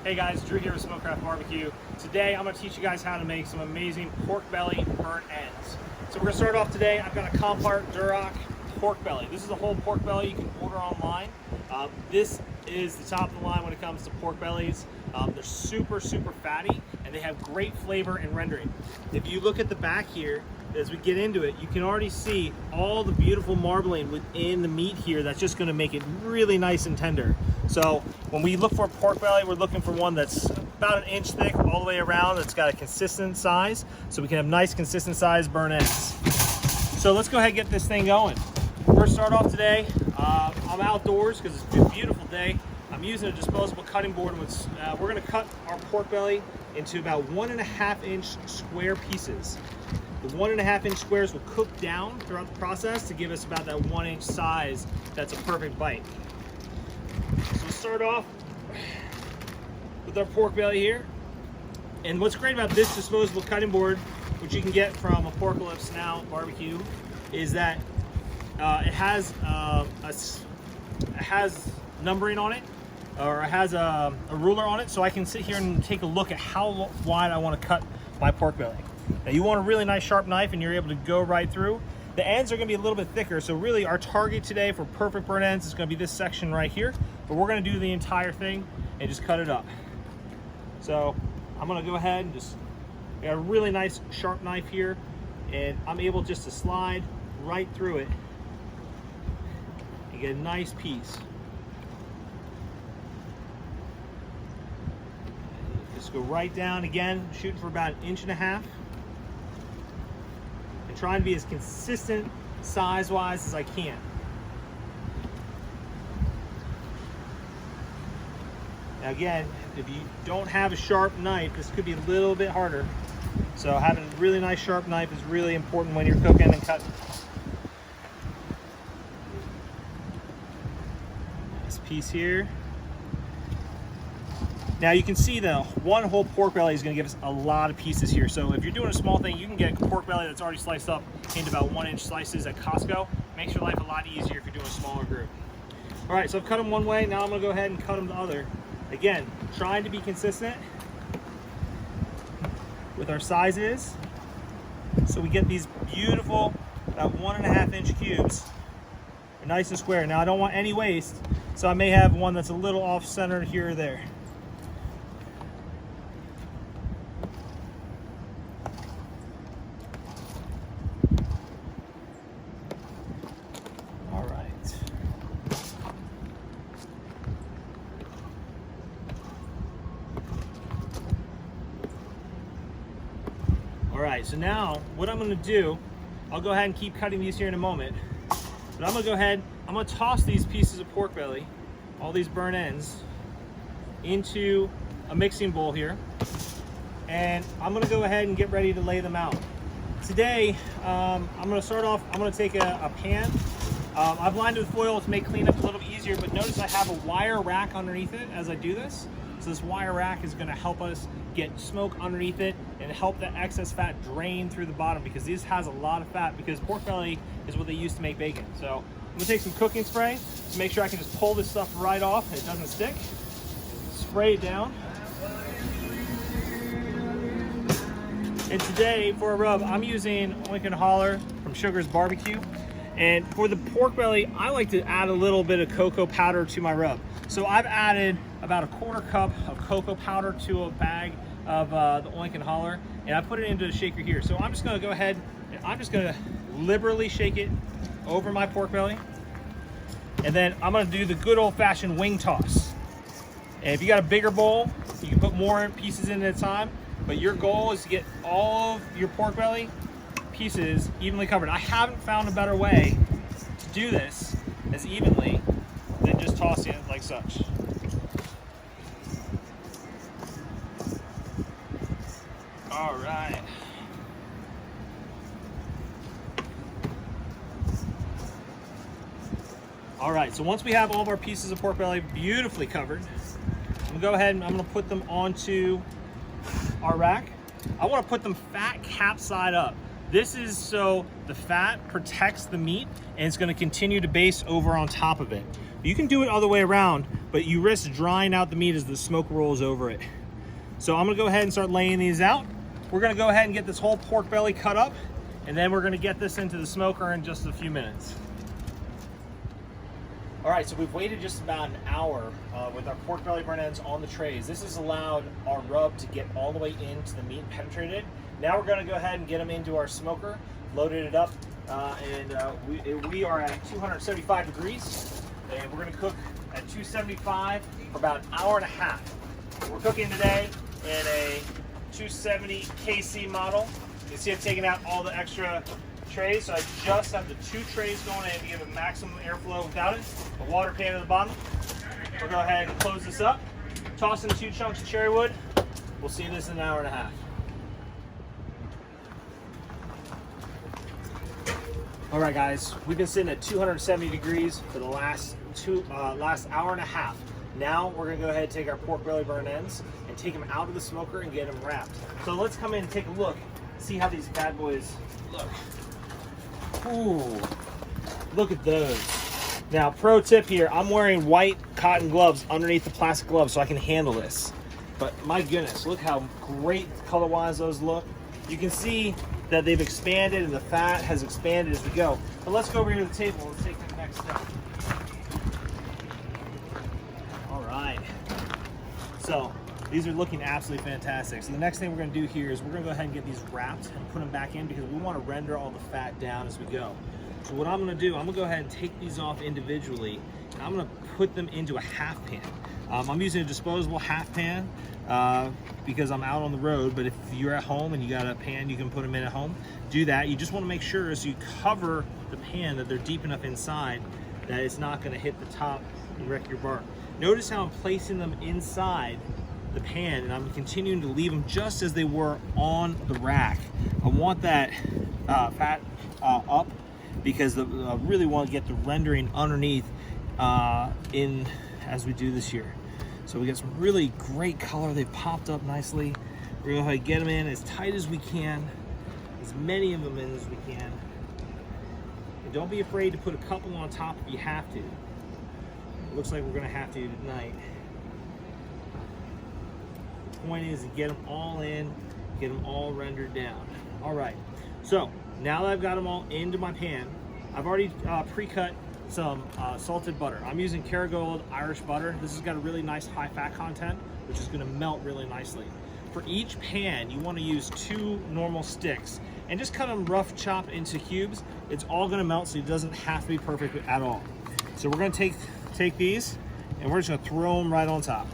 Hey guys, Drew here with Smokecraft Barbecue. Today I'm going to teach you guys how to make some amazing pork belly burnt ends. So we're going to start off today. I've got a Compart Duroc pork belly. This is a whole pork belly you can order online. This is the top of the line when it comes to pork bellies. They're super fatty and they have great flavor and rendering. If you look at the back here, as we get into it, you can already see all the beautiful marbling within the meat here. That's just going to make it really nice and tender. So when we look for a pork belly, we're looking for one that's about 1 inch thick all the way around, that's got a consistent size, so we can have nice consistent size burnt ends. So let's go ahead and get this thing going. First, start off today, I'm outdoors because it's a beautiful day. I'm using a disposable cutting board. We're going to cut our pork belly into about 1.5 inch square pieces. The 1.5 inch squares will cook down throughout the process to give us about that 1 inch size. That's a perfect bite. So we'll start off with our pork belly here. And what's great about this disposable cutting board, which you can get from Apocalypse Now Barbecue, is that it has numbering on it, or it has a ruler on it, so I can sit here and take a look at how wide I want to cut my pork belly. Now you want a really nice sharp knife and you're able to go right through. The ends are going to be a little bit thicker, so really our target today for perfect burnt ends is going to be this section right here, but we're going to do the entire thing and just cut it up. So I'm going to go ahead and I got a really nice sharp knife here, and I'm able just to slide right through it and get a nice piece. Just go right down again, shooting for about 1.5 inches. Trying to be as consistent size-wise as I can. Now again, if you don't have a sharp knife, this could be a little bit harder. So having a really nice sharp knife is really important when you're cooking and cutting. Nice piece here. Now you can see the one whole pork belly is going to give us a lot of pieces here. So if you're doing a small thing, you can get a pork belly that's already sliced up into about 1 inch slices at Costco. Makes your life a lot easier if you're doing a smaller group. All right, so I've cut them one way. Now I'm going to go ahead and cut them the other. Again, trying to be consistent with our sizes, so we get these beautiful about 1.5 inch cubes. They're nice and square. Now I don't want any waste, so I may have one that's a little off center here or there. All right, so now what I'm gonna do, I'll go ahead and keep cutting these here in a moment, but I'm gonna go ahead, I'm gonna toss these pieces of pork belly, all these burnt ends, into a mixing bowl here, and I'm gonna go ahead and get ready to lay them out. Today, I'm gonna start off, I'm gonna take a pan. I've lined it with foil to make cleanup a little bit easier, but notice I have a wire rack underneath it as I do this. So this wire rack is going to help us get smoke underneath it and help the excess fat drain through the bottom, because this has a lot of fat, because pork belly is what they use to make bacon. So I'm going to take some cooking spray to make sure I can just pull this stuff right off and it doesn't stick. Spray it down. And today for a rub, I'm using Oink & Holler from Sugar's Barbecue. And for the pork belly, I like to add a little bit of cocoa powder to my rub. So I've added about a 1/4 cup of cocoa powder to a bag of the Oink & Holler, and I put it into a shaker here. So I'm just gonna go ahead and I'm just gonna liberally shake it over my pork belly. And then I'm gonna do the good old-fashioned wing toss. And if you got a bigger bowl, you can put more pieces in at a time, but your goal is to get all of your pork belly pieces evenly covered. I haven't found a better way to do this as evenly than just tossing it like such. All right. All right, so once we have all of our pieces of pork belly beautifully covered, I'm gonna go ahead and I'm gonna put them onto our rack. I wanna put them fat cap side up. This is so the fat protects the meat and it's gonna continue to base over on top of it. You can do it all the way around, but you risk drying out the meat as the smoke rolls over it. So I'm gonna go ahead and start laying these out. We're gonna go ahead and get this whole pork belly cut up, and then we're gonna get this into the smoker in just a few minutes. All right, so we've waited just about an hour with our pork belly burnt ends on the trays. This has allowed our rub to get all the way into the meat and penetrate it. Now we're gonna go ahead and get them into our smoker, loaded it up, we are at 275 degrees, and we're gonna cook at 275 for about an hour and a half. We're cooking today in a 270 KC model. You can see I've taken out all the extra trays, so I just have the 2 trays going in to give it maximum airflow without it. A water pan at the bottom. We'll go ahead and close this up. Toss in 2 chunks of cherry wood. We'll see this in an hour and a half. All right, guys, we've been sitting at 270 degrees for the last hour and a half. Now we're gonna go ahead and take our pork belly burnt ends and take them out of the smoker and get them wrapped. So let's come in and take a look, see how these bad boys look. Ooh, look at those. Now, pro tip here, I'm wearing white cotton gloves underneath the plastic gloves so I can handle this. But my goodness, look how great color-wise those look. You can see that they've expanded and the fat has expanded as we go. But let's go over here to the table and take the next step. All right. So these are looking absolutely fantastic. So the next thing we're gonna do here is we're gonna go ahead and get these wrapped and put them back in because we wanna render all the fat down as we go. So what I'm gonna do, I'm gonna go ahead and take these off individually and I'm gonna put them into a half pan. I'm using a disposable half pan because I'm out on the road, but if you're at home and you got a pan, you can put them in at home. Do that. You just wanna make sure as you cover the pan that they're deep enough inside that it's not gonna hit the top and wreck your bar. Notice how I'm placing them inside the pan and I'm continuing to leave them just as they were on the rack. I want that fat up because I really want to get the rendering underneath in as we do this here. So we got some really great color. They've popped up nicely. We're gonna go ahead and get them in as tight as we can, as many of them in as we can. And don't be afraid to put a couple on top if you have to. It looks like we're gonna have to tonight. The point is to get them all in, get them all rendered down. All right, so now that I've got them all into my pan, I've already pre-cut some salted butter. I'm using Kerrygold Irish butter. This has got a really nice high fat content, which is gonna melt really nicely. For each pan, you wanna use 2 normal sticks and just cut them rough chop into cubes. It's all gonna melt, so it doesn't have to be perfect at all. So we're gonna take these and we're just gonna throw them right on top.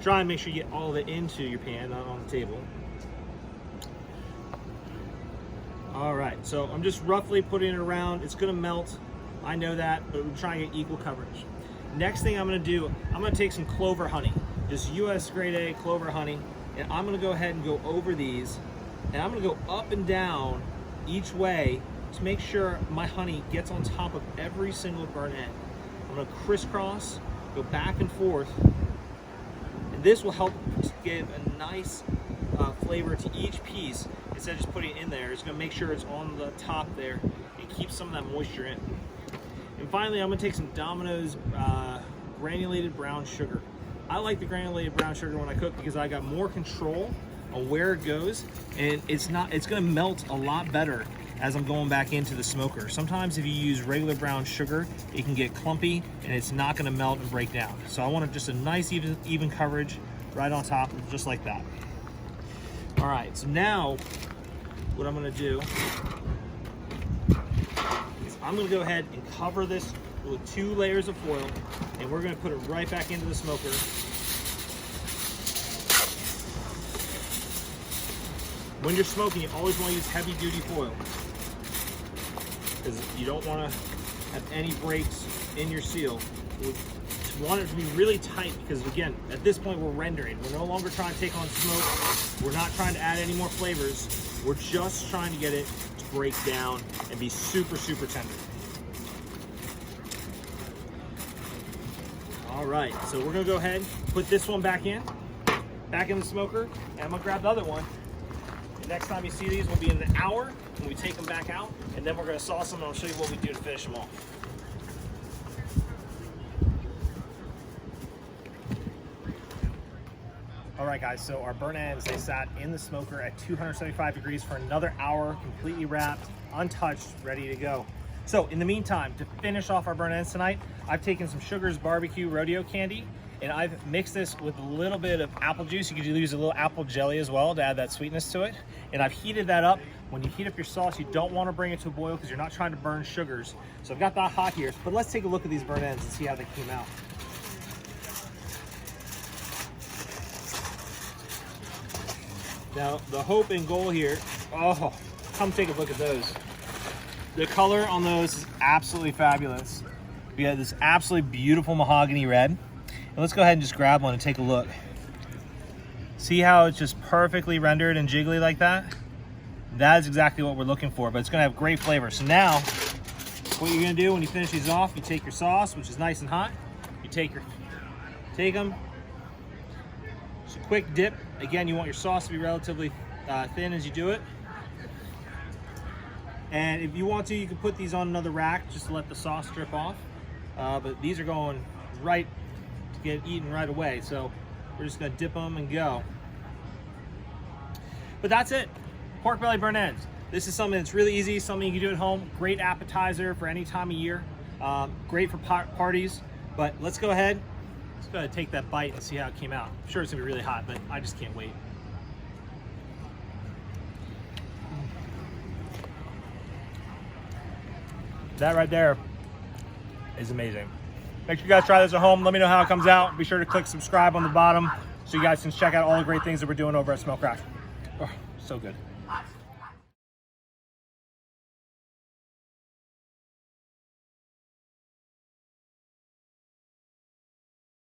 Try and make sure you get all of it into your pan, not on the table. All right, so I'm just roughly putting it around. It's gonna melt, I know that, but we're trying to get equal coverage. Next thing I'm gonna do, I'm gonna take some clover honey, just US grade A clover honey, and I'm gonna go ahead and go over these, and I'm gonna go up and down each way to make sure my honey gets on top of every single burnt end. I'm gonna crisscross, go back and forth, and this will help give a nice flavor to each piece. Instead of just putting it in there, it's gonna make sure it's on the top there and keep some of that moisture in. And finally, I'm gonna take some Domino's granulated brown sugar. I like the granulated brown sugar when I cook because I got more control on where it goes, and it's gonna melt a lot better as I'm going back into the smoker. Sometimes if you use regular brown sugar, it can get clumpy and it's not gonna melt and break down. So I want just a nice even coverage right on top, just like that. All right, so now what I'm gonna do is I'm gonna go ahead and cover this with 2 layers of foil, and we're gonna put it right back into the smoker. When you're smoking, you always wanna use heavy duty foil because you don't wanna have any breaks in your seal. We want it to be really tight because, again, at this point we're rendering. We're no longer trying to take on smoke. We're not trying to add any more flavors. We're just trying to get it to break down and be super, super tender. All All right, so we're gonna go ahead, put this one back in the smoker, and I'm gonna grab the other one. The next time you see these will be in an hour when we take them back out, and then we're gonna sauce them and I'll show you what we do to finish them off. All right guys, so our burnt ends, they sat in the smoker at 275 degrees for another hour, completely wrapped, untouched, ready to go. So in the meantime, to finish off our burnt ends tonight, I've taken some Sugar's Barbecue Rodeo Candy, and I've mixed this with a little bit of apple juice. You could use a little apple jelly as well to add that sweetness to it. And I've heated that up. When you heat up your sauce, you don't want to bring it to a boil because you're not trying to burn sugars. So I've got that hot here, but let's take a look at these burnt ends and see how they came out. Now, the hope and goal here, oh, come take a look at those. The color on those is absolutely fabulous. We have this absolutely beautiful mahogany red. And let's go ahead and just grab one and take a look. See how it's just perfectly rendered and jiggly like that? That is exactly what we're looking for, but it's gonna have great flavor. So now, what you're gonna do when you finish these off, you take your sauce, which is nice and hot. You take them, just a quick dip. Again, you want your sauce to be relatively thin as you do it. And if you want to, you can put these on another rack just to let the sauce drip off. But these are going right to get eaten right away. So we're just gonna dip them and go. But that's it, pork belly burnt ends. This is something that's really easy, something you can do at home. Great appetizer for any time of year. Great for parties. But let's go ahead and take that bite and see how it came out. I'm sure it's gonna be really hot, but I just can't wait. That right there is amazing. Make sure you guys try this at home. Let me know how it comes out. Be sure to click subscribe on the bottom so you guys can check out all the great things that we're doing over at Smokecraft. Oh, so good.